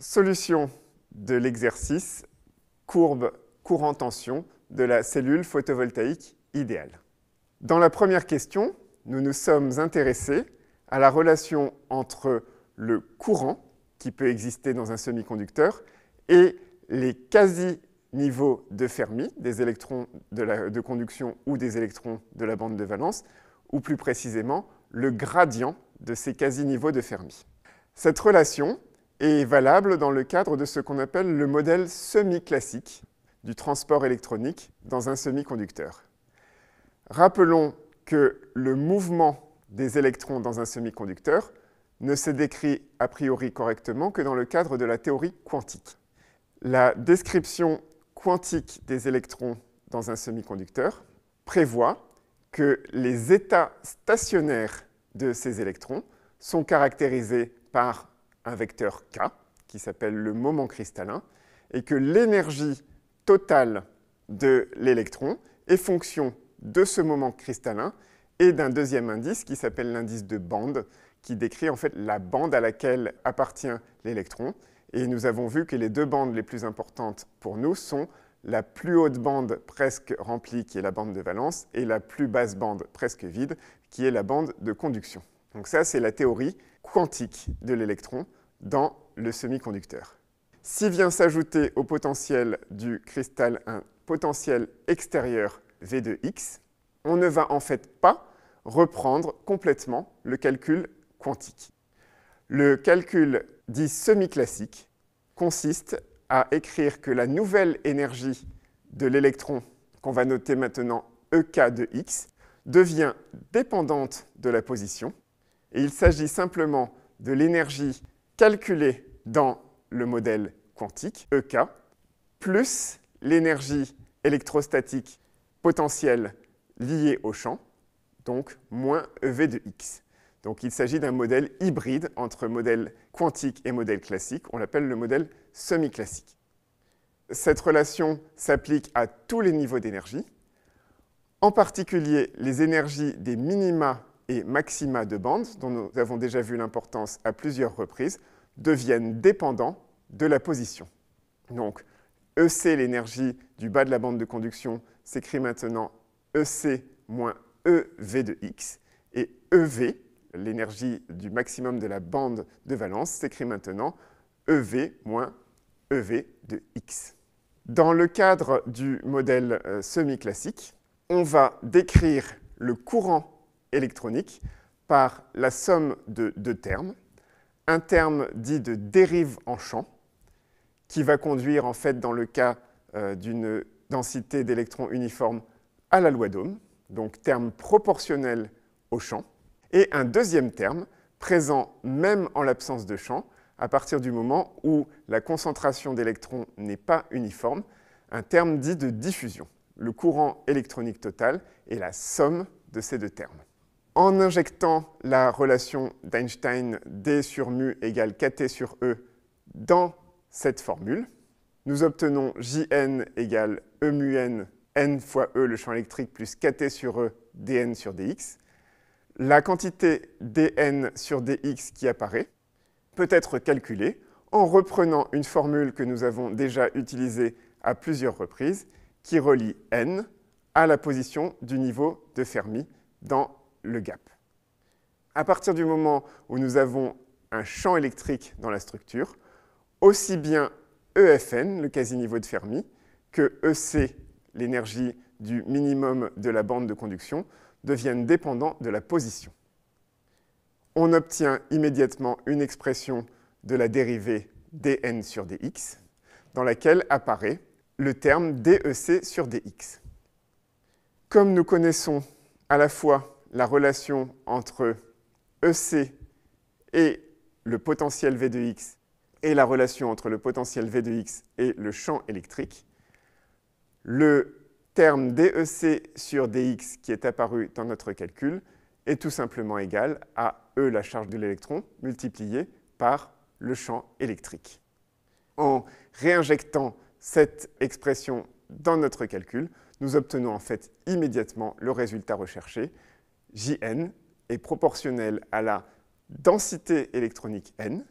Solution de l'exercice courbe courant-tension de la cellule photovoltaïque idéale. Dans la première question, nous nous sommes intéressés à la relation entre le courant qui peut exister dans un semi-conducteur et les quasi-niveaux de Fermi, des électrons de conduction ou des électrons de la bande de valence, ou plus précisément le gradient de ces quasi-niveaux de Fermi. Cette relation est valable dans le cadre de ce qu'on appelle le modèle semi-classique du transport électronique dans un semi-conducteur. Rappelons que le mouvement des électrons dans un semi-conducteur ne se décrit a priori correctement que dans le cadre de la théorie quantique. La description quantique des électrons dans un semi-conducteur prévoit que les états stationnaires de ces électrons sont caractérisés par un vecteur K, qui s'appelle le moment cristallin, et que l'énergie totale de l'électron est fonction de ce moment cristallin et d'un deuxième indice qui s'appelle l'indice de bande, qui décrit en fait la bande à laquelle appartient l'électron. Et nous avons vu que les deux bandes les plus importantes pour nous sont la plus haute bande presque remplie, qui est la bande de valence, et la plus basse bande presque vide, qui est la bande de conduction. Donc ça, c'est la théorie quantique de l'électron dans le semi-conducteur. Si vient s'ajouter au potentiel du cristal un potentiel extérieur V de X, on ne va en fait pas reprendre complètement le calcul quantique. Le calcul dit semi-classique consiste à écrire que la nouvelle énergie de l'électron, qu'on va noter maintenant EK de X, devient dépendante de la position, et il s'agit simplement de l'énergie calculée dans le modèle quantique, EK, plus l'énergie électrostatique potentielle liée au champ, donc moins EV de X. Donc il s'agit d'un modèle hybride entre modèle quantique et modèle classique. On l'appelle le modèle semi-classique. Cette relation s'applique à tous les niveaux d'énergie, en particulier les énergies des minima et maxima de bande, dont nous avons déjà vu l'importance à plusieurs reprises, deviennent dépendants de la position. Donc EC, l'énergie du bas de la bande de conduction, s'écrit maintenant EC moins EV de X, et EV, l'énergie du maximum de la bande de valence, s'écrit maintenant EV moins EV de X. Dans le cadre du modèle semi-classique, on va décrire le courant électronique par la somme de deux termes, un terme dit de dérive en champ, qui va conduire en fait dans le cas d'une densité d'électrons uniforme à la loi d'Ohm, donc terme proportionnel au champ, et un deuxième terme présent même en l'absence de champ, à partir du moment où la concentration d'électrons n'est pas uniforme, un terme dit de diffusion. Le courant électronique total est la somme de ces deux termes. En injectant la relation d'Einstein D sur mu égale kT sur E dans cette formule, nous obtenons Jn égale E mu n, n fois E le champ électrique, plus kT sur E, dn sur dx. La quantité dn sur dx qui apparaît peut être calculée en reprenant une formule que nous avons déjà utilisée à plusieurs reprises, qui relie n à la position du niveau de Fermi dans le gap. À partir du moment où nous avons un champ électrique dans la structure, aussi bien EFN, le quasi-niveau de Fermi, que EC, l'énergie du minimum de la bande de conduction, deviennent dépendants de la position. On obtient immédiatement une expression de la dérivée dn sur dx, dans laquelle apparaît le terme dEC sur dx. Comme nous connaissons à la fois la relation entre EC et le potentiel V de X et la relation entre le potentiel V de X et le champ électrique, le terme dEC sur dx qui est apparu dans notre calcul est tout simplement égal à E, la charge de l'électron, multiplié par le champ électrique. En réinjectant cette expression dans notre calcul, nous obtenons en fait immédiatement le résultat recherché. Jn est proportionnel à la densité électronique n,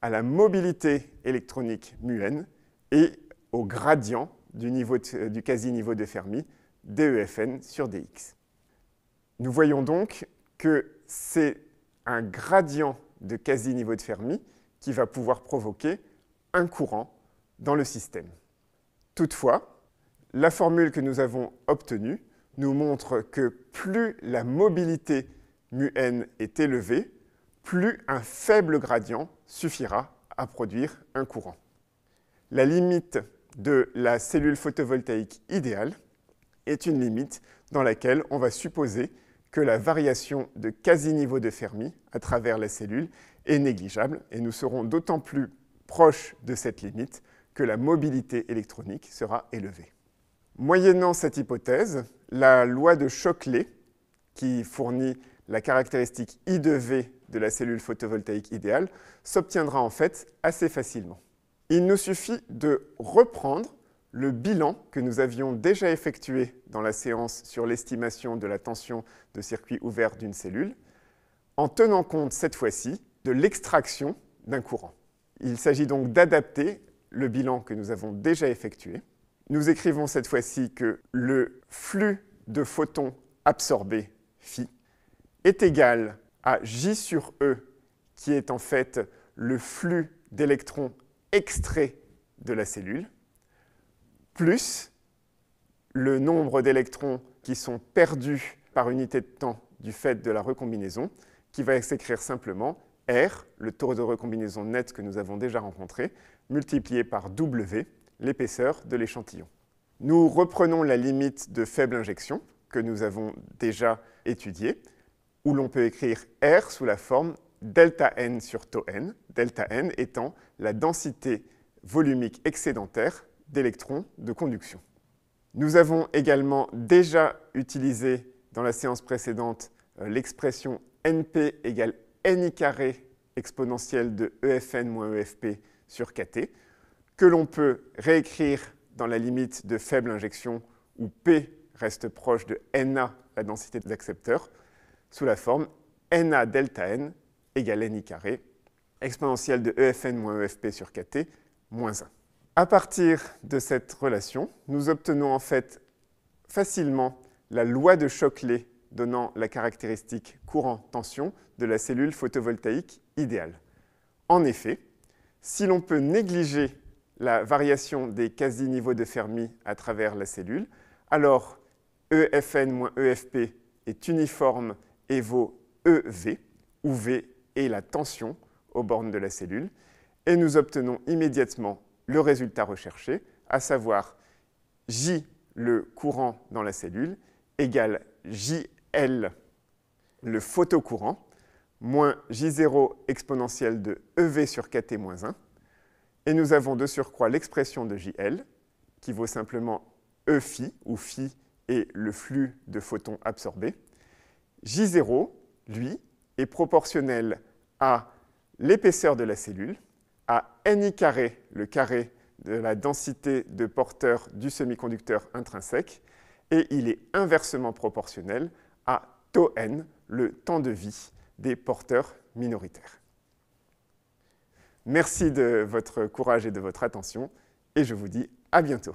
à la mobilité électronique μn et au gradient du quasi-niveau de Fermi dEFN sur dx. Nous voyons donc que c'est un gradient de quasi-niveau de Fermi qui va pouvoir provoquer un courant dans le système. Toutefois, la formule que nous avons obtenue nous montre que plus la mobilité μn est élevée, plus un faible gradient suffira à produire un courant. La limite de la cellule photovoltaïque idéale est une limite dans laquelle on va supposer que la variation de quasi-niveau de Fermi à travers la cellule est négligeable, et nous serons d'autant plus proches de cette limite que la mobilité électronique sera élevée. Moyennant cette hypothèse, la loi de Shockley, qui fournit la caractéristique I de V de la cellule photovoltaïque idéale, s'obtiendra en fait assez facilement. Il nous suffit de reprendre le bilan que nous avions déjà effectué dans la séance sur l'estimation de la tension de circuit ouvert d'une cellule, en tenant compte cette fois-ci de l'extraction d'un courant. Il s'agit donc d'adapter le bilan que nous avons déjà effectué. Nous écrivons cette fois-ci que le flux de photons absorbés, phi, est égal à J sur E, qui est en fait le flux d'électrons extraits de la cellule, plus le nombre d'électrons qui sont perdus par unité de temps du fait de la recombinaison, qui va s'écrire simplement R, le taux de recombinaison net que nous avons déjà rencontré, multiplié par W, l'épaisseur de l'échantillon. Nous reprenons la limite de faible injection que nous avons déjà étudiée, où l'on peut écrire R sous la forme delta n sur tau n, delta n étant la densité volumique excédentaire d'électrons de conduction. Nous avons également déjà utilisé dans la séance précédente l'expression NP égale NI carré exponentielle de EFN moins EFP sur KT, que l'on peut réécrire dans la limite de faible injection où P reste proche de NA, la densité des accepteurs, sous la forme NA delta N égale NI carré exponentielle de EFN moins EFP sur KT moins 1. À partir de cette relation, nous obtenons en fait facilement la loi de Shockley donnant la caractéristique courant-tension de la cellule photovoltaïque idéale. En effet, si l'on peut négliger la variation des quasi-niveaux de Fermi à travers la cellule, alors EFN moins EFP est uniforme et vaut EV, où V est la tension aux bornes de la cellule, et nous obtenons immédiatement le résultat recherché, à savoir J, le courant dans la cellule, égale JL, le photocourant, moins J0 exponentielle de EV sur KT moins 1. Et nous avons de surcroît l'expression de JL, qui vaut simplement E phi, où phi est le flux de photons absorbés. J0, lui, est proportionnel à l'épaisseur de la cellule, à NI carré, le carré de la densité de porteurs du semi-conducteur intrinsèque, et il est inversement proportionnel à tau n, le temps de vie des porteurs minoritaires. Merci de votre courage et de votre attention, et je vous dis à bientôt.